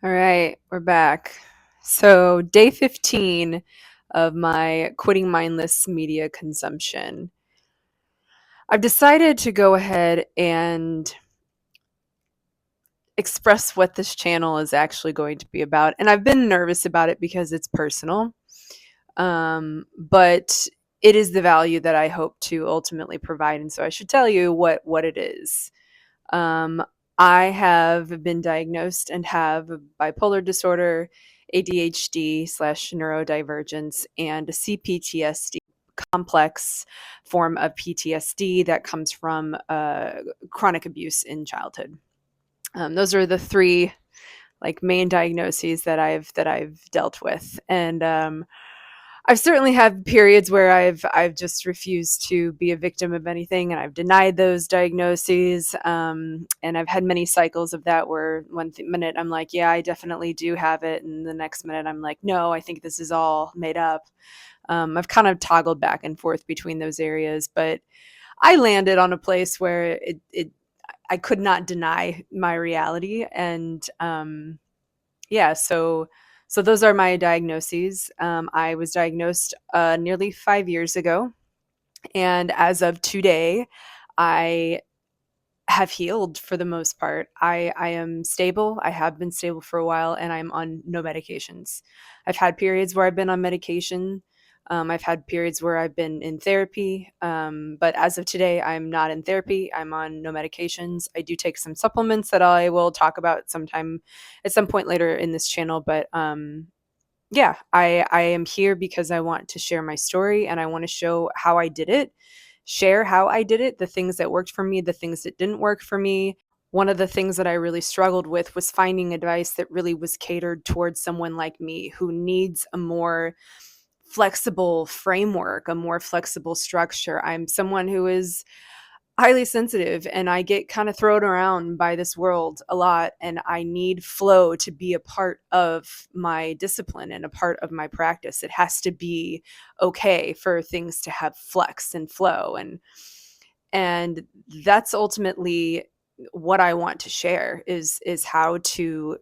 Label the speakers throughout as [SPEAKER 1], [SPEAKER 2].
[SPEAKER 1] All right, we're back. So, day 15 of my quitting mindless media consumption. I've decided to go ahead and express what this channel is actually going to be about. And I've been nervous about it because it's personal. But it is the value that I hope to ultimately provide. And so I should tell you what it is. Um, I have been diagnosed and have bipolar disorder, ADHD slash neurodivergence, and a CPTSD, complex form of PTSD that comes from chronic abuse in childhood. Those are the three main diagnoses that I've dealt with, and I've certainly had periods where I've just refused to be a victim of anything, and I've denied those diagnoses. And I've had many cycles of that, where minute I'm like, yeah, I definitely do have it, and the next minute I'm like, no, I think this is all made up. I've kind of toggled back and forth between those areas, but I landed on a place where I could not deny my reality, and yeah, so those are my diagnoses. I was diagnosed nearly 5 years ago, and as of today, I have healed for the most part. I am stable. I have been stable for a while, and I'm on no medications. I've had periods where I've been on medication. I've had periods where I've been in therapy, but as of today, I'm not in therapy. I'm on no medications. I do take some supplements that I will talk about sometime at some point later in this channel, but yeah, I am here because I want to share my story, and I want to show how I did it, share how I did it, the things that worked for me, the things that didn't work for me. One of the things that I really struggled with was finding advice that really was catered towards someone like me who needs a more flexible framework, a more flexible structure. I'm someone who is highly sensitive, and I get kind of thrown around by this world a lot, and I need flow to be a part of my discipline and a part of my practice. It has to be okay for things to have flex and flow, and that's ultimately what I want to share is how to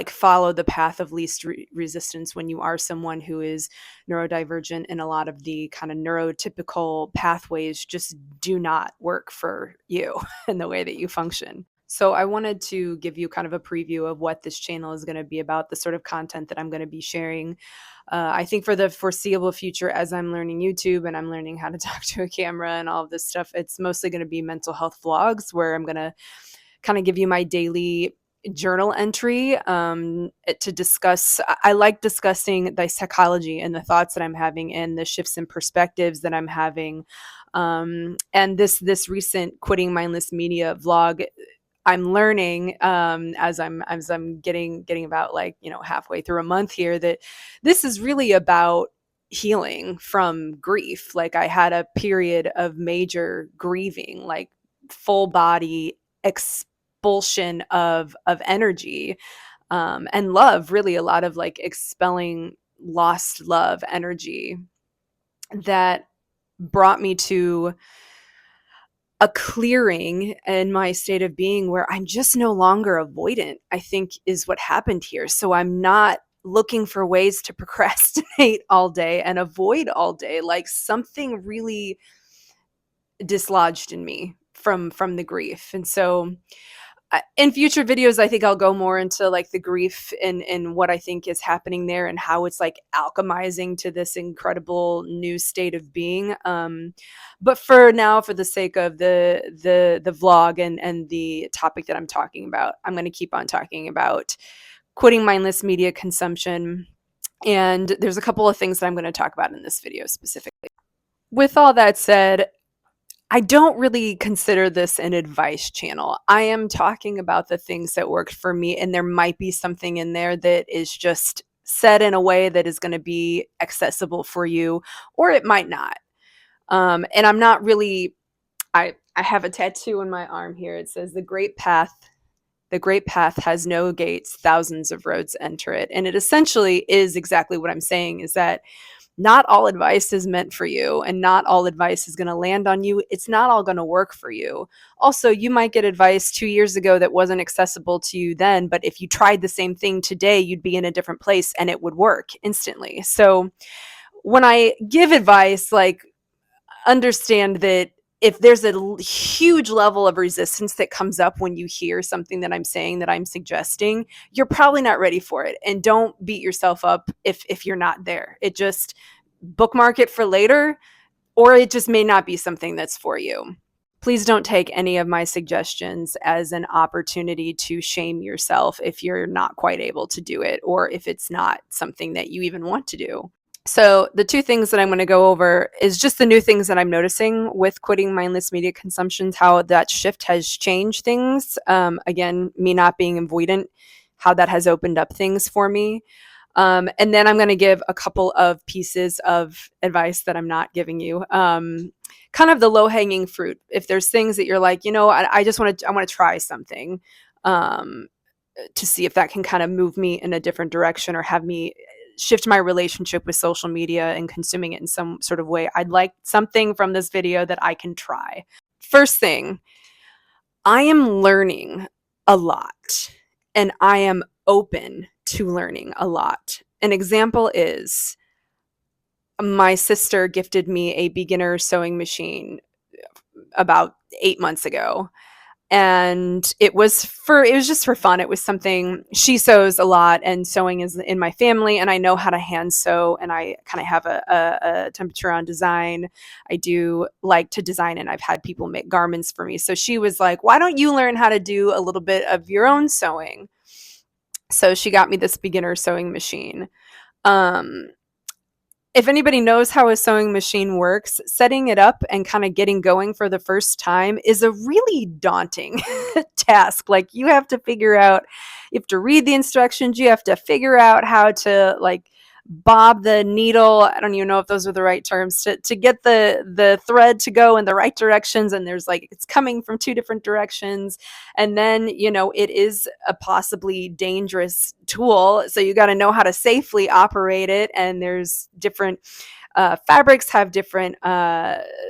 [SPEAKER 1] follow the path of least resistance when you are someone who is neurodivergent, and a lot of the kind of neurotypical pathways just do not work for you and the way that you function. So I wanted to give you kind of a preview of what this channel is going to be about, the sort of content that I'm going to be sharing. I think for the foreseeable future, as I'm learning YouTube and I'm learning how to talk to a camera and all of this stuff, it's mostly going to be mental health vlogs, where I'm going to kind of give you my daily journal entry to discuss. I like discussing the psychology and the thoughts that I'm having and the shifts in perspectives that I'm having. And this recent quitting mindless media vlog, I'm learning as I'm getting about halfway through a month here, that this is really about healing from grief. Like, I had a period of major grieving, like full body expulsion of energy, and love, really a lot of expelling lost love energy that brought me to a clearing in my state of being where I'm just no longer avoidant, I think, is what happened here. So I'm not looking for ways to procrastinate all day and avoid all day. Like, something really dislodged in me from the grief. And so in future videos, I think I'll go more into the grief and what I think is happening there, and how it's alchemizing to this incredible new state of being. But for now, for the sake of the vlog and the topic that I'm talking about, I'm going to keep on talking about quitting mindless media consumption. And there's a couple of things that I'm going to talk about in this video specifically. With all that said, I don't really consider this an advice channel. I am talking about the things that worked for me, and there might be something in there that is just said in a way that is going to be accessible for you, or it might not. And I'm not really, I have a tattoo on my arm here. It says, the great path has no gates, thousands of roads enter it. And it essentially is exactly what I'm saying, is that Not all advice is meant for you, and not all advice is going to land on you. It's not all going to work for you. Also, you might get advice 2 years ago that wasn't accessible to you then, but if you tried the same thing today, you'd be in a different place and it would work instantly. So when I give advice, like, understand that if there's a huge level of resistance that comes up when you hear something that I'm saying, that I'm suggesting, you're probably not ready for it. And don't beat yourself up if you're not there. It just bookmark it for later, or it just may not be something that's for you. Please don't take any of my suggestions as an opportunity to shame yourself if you're not quite able to do it, or if it's not something that you even want to do. So the two things that I'm going to go over is just the new things that I'm noticing with quitting mindless media consumptions, how that shift has changed things. Again, me not being avoidant, how that has opened up things for me. And then I'm going to give a couple of pieces of advice that I'm not giving you. Kind of the low hanging fruit. If there's things that you're like, I just want to try something to see if that can kind of move me in a different direction or have me shift my relationship with social media and consuming it in some sort of way. I'd like something from this video that I can try. First thing, I am learning a lot, and I am open to learning a lot. An example is my sister gifted me a beginner sewing machine about 8 months ago. And it was just for fun. It was something, she sews a lot, and sewing is in my family, and I know how to hand sew, and I kind of have a temperature on design. I do like to design, and I've had people make garments for me. So she was like, why don't you learn how to do a little bit of your own sewing? So she got me this beginner sewing machine. If anybody knows how a sewing machine works, setting it up and kind of getting going for the first time is a really daunting task. Like, you have to read the instructions, you have to figure out how to bob the needle. I don't even know if those are the right terms to get the thread to go in the right directions. And there's it's coming from two different directions. And then, it is a possibly dangerous tool. So you got to know how to safely operate it. And there's different fabrics have different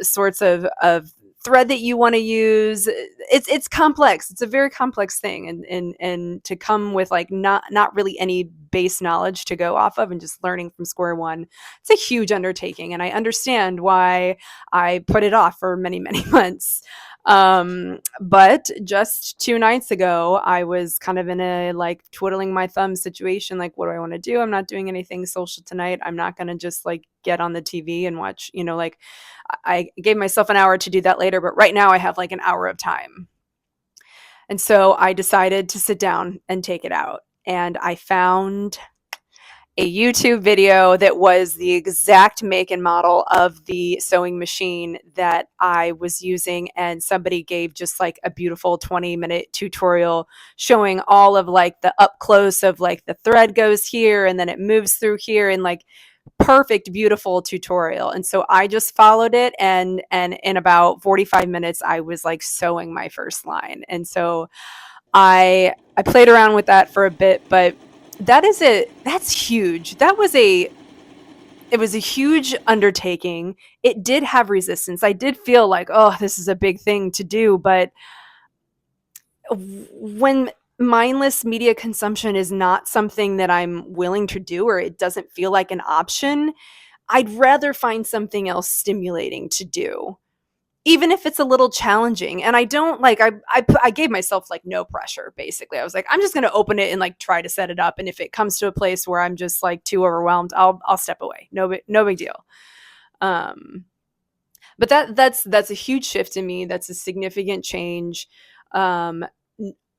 [SPEAKER 1] sorts of thread that you want to use. It's complex. It's a very complex thing, and to come with not really any base knowledge to go off of and just learning from square one, it's a huge undertaking, and I understand why I put it off for many, many months. But just 2 nights ago, I was kind of in a twiddling my thumbs situation. What do I want to do? I'm not doing anything social tonight. I'm not going to just get on the TV and watch, I gave myself an hour to do that later, but right now I have an hour of time. And so I decided to sit down and take it out. And I found a YouTube video that was the exact make and model of the sewing machine that I was using. And somebody gave just a beautiful 20-minute tutorial showing all of the up close of the thread goes here and then it moves through here, and perfect, beautiful tutorial. And so I just followed it, and in about 45 minutes I was sewing my first line. And so I played around with that for a bit, but that's huge. It was a huge undertaking. It did have resistance. I did feel this is a big thing to do, but when mindless media consumption is not something that I'm willing to do, or it doesn't feel like an option, I'd rather find something else stimulating to do, even if it's a little challenging. And I don't I gave myself no pressure. Basically, I was I'm just going to open it and try to set it up. And if it comes to a place where I'm just too overwhelmed, I'll step away. No big deal. But that's a huge shift in me. That's a significant change.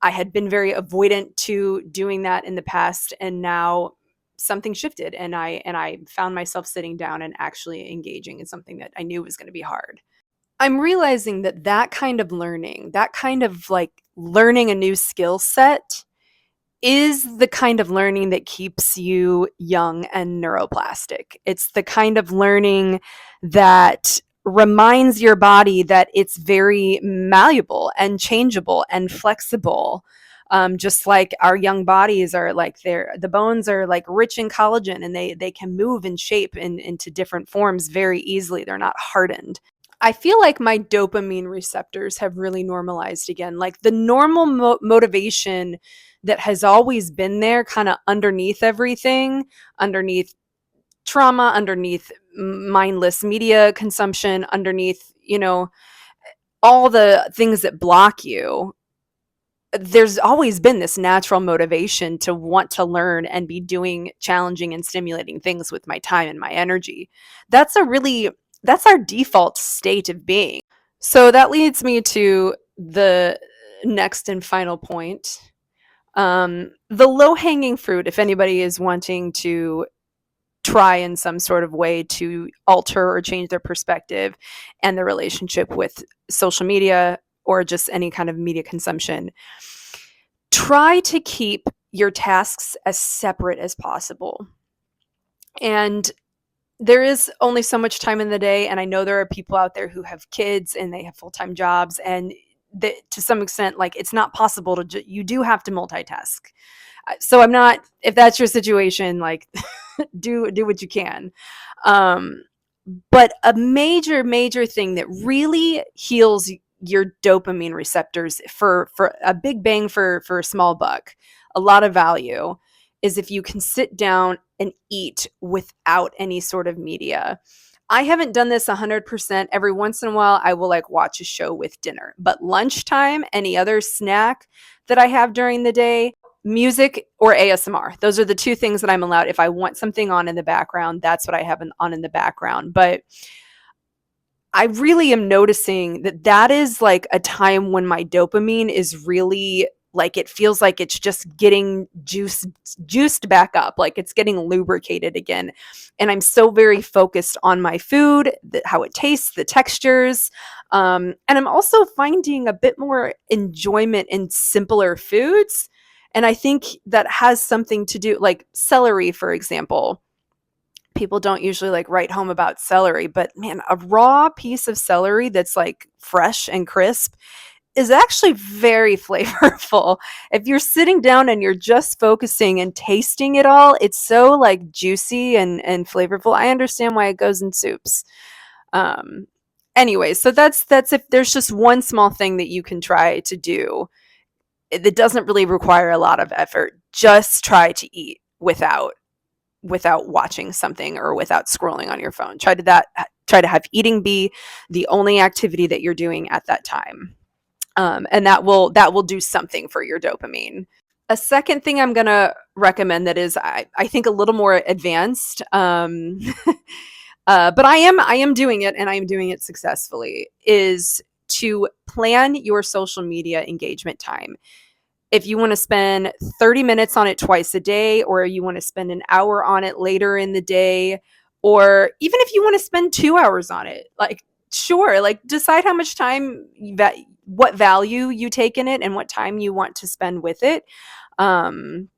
[SPEAKER 1] I had been very avoidant to doing that in the past, and now something shifted, and I found myself sitting down and actually engaging in something that I knew was going to be hard. I'm realizing that kind of learning, that kind of learning a new skill set, is the kind of learning that keeps you young and neuroplastic. It's the kind of learning that reminds your body that it's very malleable and changeable and flexible. Just like our young bodies are like the bones are like rich in collagen, and they can move and shape into different forms very easily. They're not hardened. I feel like my dopamine receptors have really normalized again. Like the normal motivation that has always been there, kind of underneath everything, underneath trauma, underneath mindless media consumption, underneath, all the things that block you. There's always been this natural motivation to want to learn and be doing challenging and stimulating things with my time and my energy. That's a really that's our default state of being. So that leads me to the next and final point. The low hanging fruit, if anybody is wanting to try in some sort of way to alter or change their perspective and their relationship with social media or just any kind of media consumption, try to keep your tasks as separate as possible. And there is only so much time in the day, and I know there are people out there who have kids and they have full-time jobs, and to some extent, like, it's not possible to you do have to multitask. So I'm not, if that's your situation, like, do what you can. Um, but a major thing that really heals your dopamine receptors for a big bang for a small buck, a lot of value, is if you can sit down and eat without any sort of media. I haven't done this 100%. Every once in a while, I will like watch a show with dinner. But lunchtime, any other snack that I have during the day, music or ASMR. Those are the two things that I'm allowed. If I want something on in the background, that's what I have on in the background. But I really am noticing that that is like a time when my dopamine is really like, it feels like it's just getting juiced back up, like it's getting lubricated again. And I'm so very focused on my food, how it tastes, the textures. And I'm also finding a bit more enjoyment in simpler foods. And I think that has something to do, like celery, for example. People don't usually like write home about celery, but man, a raw piece of celery that's like fresh and crisp is actually very flavorful. If you're sitting down and you're just focusing and tasting it all, it's so like juicy and flavorful. I understand why it goes in soups. Um, anyway, so that's if there's just one small thing that you can try to do that doesn't really require a lot of effort. Just try to eat without watching something or without scrolling on your phone. Try to have eating be the only activity that you're doing at that time. And that will do something for your dopamine. A second thing I'm gonna recommend that is I think a little more advanced, but I am doing it, and I am doing it successfully, is to plan your social media engagement time. If you want to spend 30 minutes on it twice a day, or you want to spend an hour on it later in the day, or even if you want to spend 2 hours on it, like, sure, like decide how much time what value you take in it and what time you want to spend with it. Um,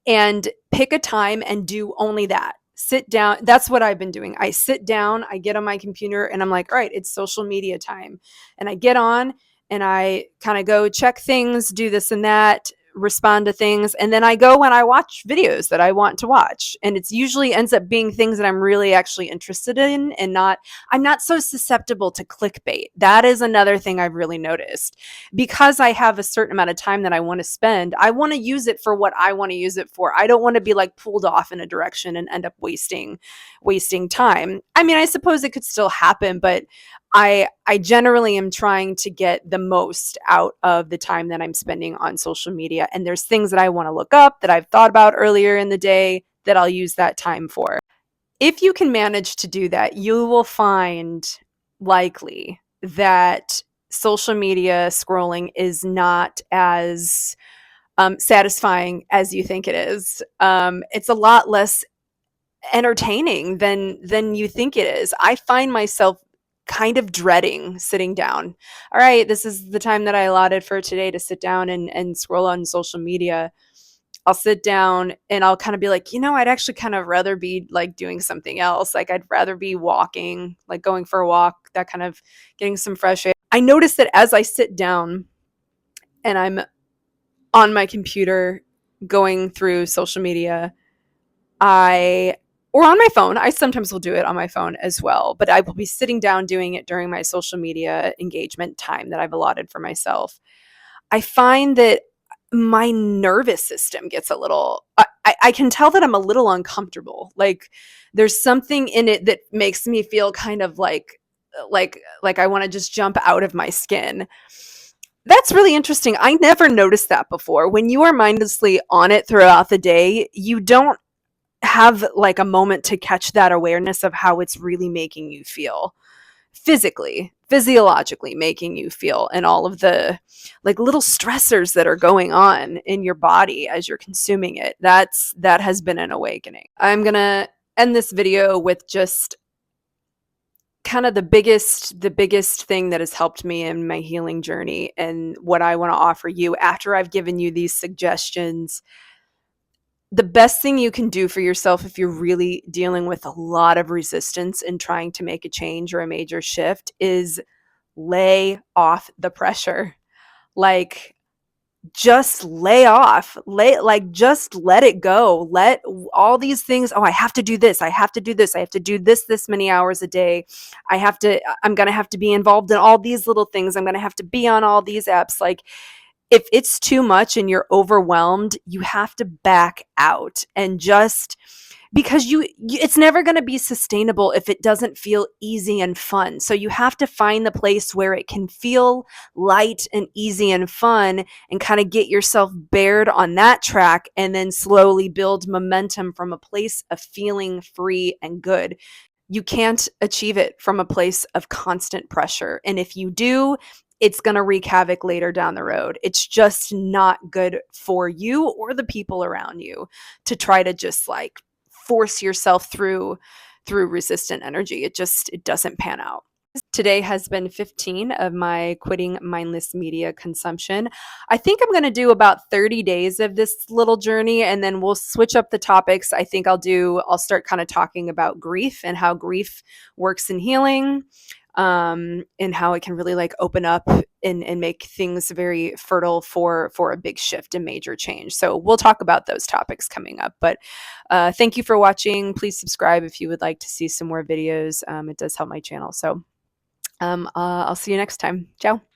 [SPEAKER 1] and pick a time and do only that. Sit down. That's what I've been doing. I sit down, I get on my computer, and I'm like, all right, it's social media time. And I get on and I kind of go check things, do this and that, respond to things. And then I go and I watch videos that I want to watch. And it's usually ends up being things that I'm really actually interested in, and I'm not so susceptible to clickbait. That is another thing I've really noticed. Because I have a certain amount of time that I want to spend, I want to use it for what I want to use it for. I don't want to be like pulled off in a direction and end up wasting time. I mean, I suppose it could still happen, but I generally am trying to get the most out of the time that I'm spending on social media. And there's things that I want to look up that I've thought about earlier in the day that I'll use that time for. If you can manage to do that, you will find likely that social media scrolling is not as satisfying as you think it is. It's a lot less entertaining than you think it is. I find myself kind of dreading sitting down. All right, this is the time that I allotted for today to sit down and scroll on social media. I'll sit down and I'll kind of be like, I'd actually kind of rather be like doing something else. Like, I'd rather be walking, like going for a walk, that kind of getting some fresh air. I notice that as I sit down and I'm on my computer going through social media, I or on my phone. I sometimes will do it on my phone as well, but I will be sitting down doing it during my social media engagement time that I've allotted for myself. I find that my nervous system gets a little I can tell that I'm a little uncomfortable. Like there's something in it that makes me feel kind of like I want to just jump out of my skin. That's really interesting. I never noticed that before. When you are mindlessly on it throughout the day, you don't have like a moment to catch that awareness of how it's really making you feel physically, physiologically making you feel, and all of the like little stressors that are going on in your body as you're consuming it. That has been an awakening. I'm going to end this video with just kind of the biggest thing that has helped me in my healing journey and what I want to offer you after I've given you these suggestions. The best thing you can do for yourself if you're really dealing with a lot of resistance and trying to make a change or a major shift is lay off the pressure. Like just lay off, just let it go. Let all these things, oh, I have to do this, I have to do this, I have to do this many hours a day. I'm going to have to be involved in all these little things. I'm going to have to be on all these apps. Like if it's too much and you're overwhelmed, you have to back out and just because it's never going to be sustainable if it doesn't feel easy and fun. So you have to find the place where it can feel light and easy and fun and kind of get yourself bared on that track and then slowly build momentum from a place of feeling free and good. You can't achieve it from a place of constant pressure. And if you do, it's going to wreak havoc later down the road. It's just not good for you or the people around you to try to just like force yourself through resistant energy. It doesn't pan out. Today has been 15 of my quitting mindless media consumption. I think I'm going to do about 30 days of this little journey and then we'll switch up the topics. I think I'll start kind of talking about grief and how grief works in healing, and how it can really like open up and make things very fertile for a big shift and major change. So we'll talk about those topics coming up. But thank you for watching. Please subscribe if you would like to see some more videos. It does help my channel. So I'll see you next time. Ciao.